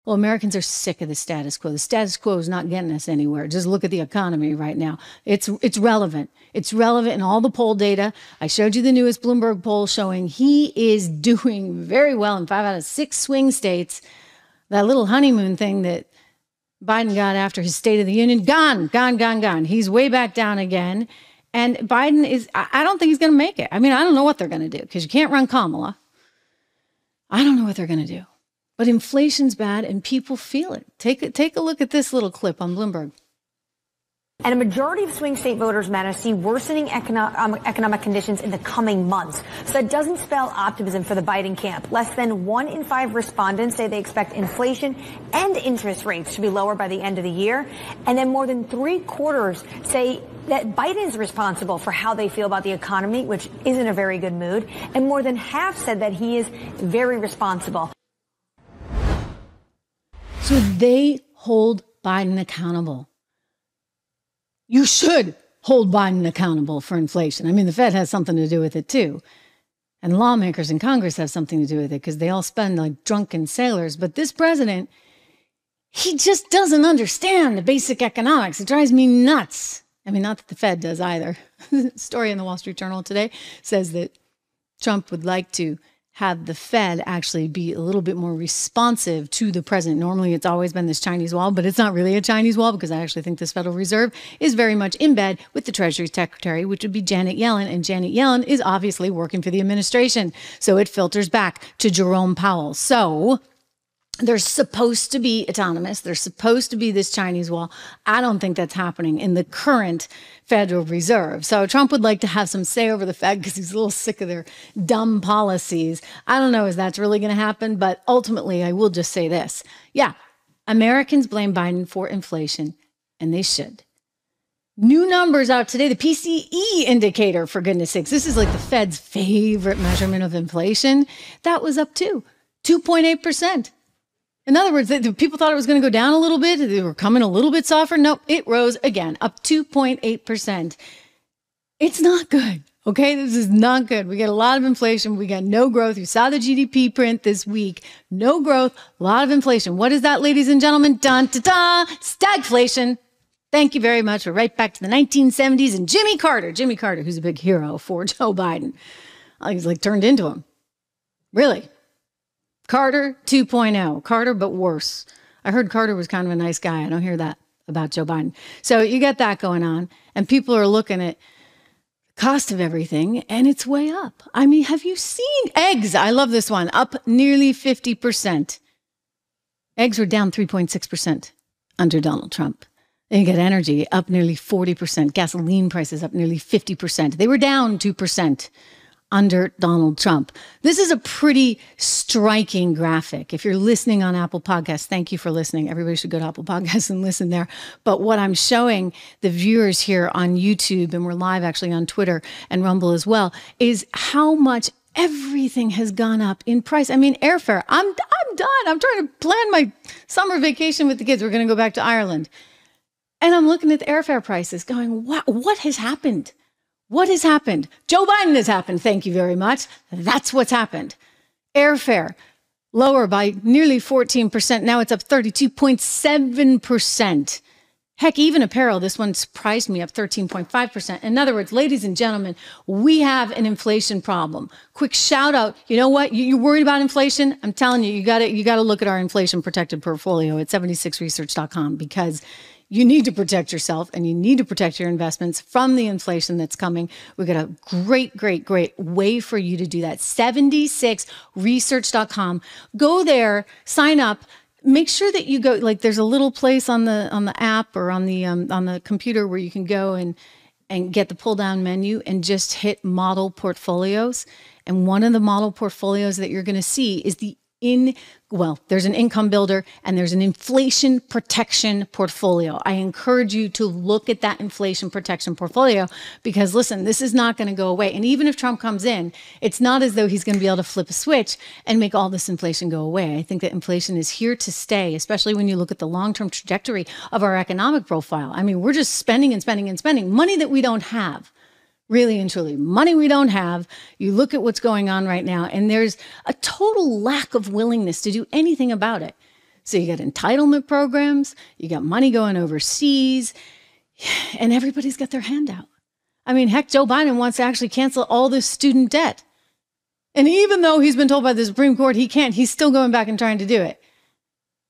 Well, Americans are sick of the status quo. The status quo is not getting us anywhere. Just look at the economy right now. It's relevant. It's relevant in all the poll data. I showed you the newest Bloomberg poll showing he is doing very well in 5 out of 6 swing states. That little honeymoon thing that Biden got after his State of the Union, gone. He's way back down again. And Biden I don't think he's going to make it. I mean, I don't know what they're going to do because you can't run Kamala. I don't know what they're going to do. But inflation's bad and people feel it. Take a look at this little clip on Bloomberg. And a majority of swing state voters, Matt, see worsening economic conditions in the coming months. So that doesn't spell optimism for the Biden camp. Less than 1 in 5 respondents say they expect inflation and interest rates to be lower by the end of the year. And then more than 3/4 say that Biden is responsible for how they feel about the economy, which isn't a very good mood. And more than half said that he is very responsible. So they hold Biden accountable. You should hold Biden accountable for inflation. I mean, the Fed has something to do with it too. And lawmakers in Congress have something to do with it because they all spend like drunken sailors. But this president, he just doesn't understand the basic economics. It drives me nuts. I mean, not that the Fed does either. Story in the Wall Street Journal today says that Trump would like to have the Fed actually be a little bit more responsive to the president. Normally, it's always been this Chinese wall, but it's not really a Chinese wall because I actually think this Federal Reserve is very much in bed with the Treasury Secretary, which would be Janet Yellen. And Janet Yellen is obviously working for the administration. So it filters back to Jerome Powell. So they're supposed to be autonomous. They're supposed to be this Chinese wall. I don't think that's happening in the current Federal Reserve. So Trump would like to have some say over the Fed because he's a little sick of their dumb policies. I don't know if that's really going to happen, but ultimately I will just say this. Yeah, Americans blame Biden for inflation, and they should. New numbers out today, the PCE indicator, for goodness sakes. This is like the Fed's favorite measurement of inflation. That was up too, 2.8%. In other words, people thought it was going to go down a little bit. They were coming a little bit softer. Nope, it rose again, up 2.8%. It's not good. Okay, this is not good. We get a lot of inflation. We got no growth. You saw the GDP print this week. No growth, a lot of inflation. What is that, ladies and gentlemen? Dun, da, da, stagflation. Thank you very much. We're right back to the 1970s and Jimmy Carter, who's a big hero for Joe Biden. He's like turned into him. Really? Carter 2.0. Carter, but worse. I heard Carter was kind of a nice guy. I don't hear that about Joe Biden. So you got that going on. And people are looking at the cost of everything, and it's way up. I mean, have you seen eggs? I love this one. Up nearly 50%. Eggs were down 3.6% under Donald Trump. Then you get energy up nearly 40%. Gasoline prices up nearly 50%. They were down 2%. Under Donald Trump. This is a pretty striking graphic. If you're listening on Apple Podcasts, thank you for listening. Everybody should go to Apple Podcasts and listen there. But what I'm showing the viewers here on YouTube, and we're live actually on Twitter and Rumble as well, is how much everything has gone up in price. I mean, airfare. I'm done. I'm trying to plan my summer vacation with the kids. We're going to go back to Ireland. And I'm looking at the airfare prices going, what has happened? What has happened? Joe Biden has happened. Thank you very much. That's what's happened. Airfare lower by nearly 14%. Now it's up 32.7%. Heck, even apparel, this one surprised me, up 13.5%. In other words, ladies and gentlemen, we have an inflation problem. Quick shout out. You know what? You're worried about inflation? I'm telling you, you got to look at our inflation protected portfolio at 76research.com because you need to protect yourself and you need to protect your investments from the inflation that's coming. We've got a great way for you to do that. 76research.com. Go there, sign up. Make sure that you go, like there's a little place on the app or on the computer where you can go and get the pull down menu and just hit model portfolios. And one of the model portfolios that you're going to see is there's an income builder and there's an inflation protection portfolio. I encourage you to look at that inflation protection portfolio because listen, this is not going to go away. And even if Trump comes in, it's not as though he's going to be able to flip a switch and make all this inflation go away. I think that inflation is here to stay, especially when you look at the long-term trajectory of our economic profile. I mean, we're just spending and spending and spending money that we don't have. Really and truly, money we don't have. You look at what's going on right now, and there's a total lack of willingness to do anything about it. So you got entitlement programs, you got money going overseas, and everybody's got their hand out. I mean, heck, Joe Biden wants to actually cancel all this student debt. And even though he's been told by the Supreme Court he can't, he's still going back and trying to do it.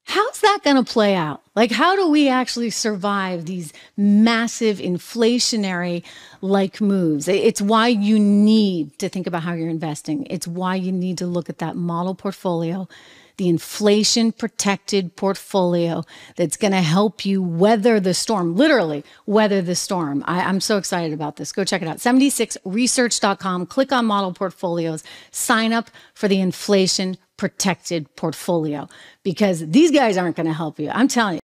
How's that going to play out? Like, how do we actually survive these massive inflationary like moves? It's why you need to think about how you're investing. It's why you need to look at that model portfolio, the inflation protected portfolio that's going to help you weather the storm, literally weather the storm. I'm so excited about this. Go check it out. 76research.com. Click on model portfolios. Sign up for the inflation protected portfolio, because these guys aren't going to help you. I'm telling you.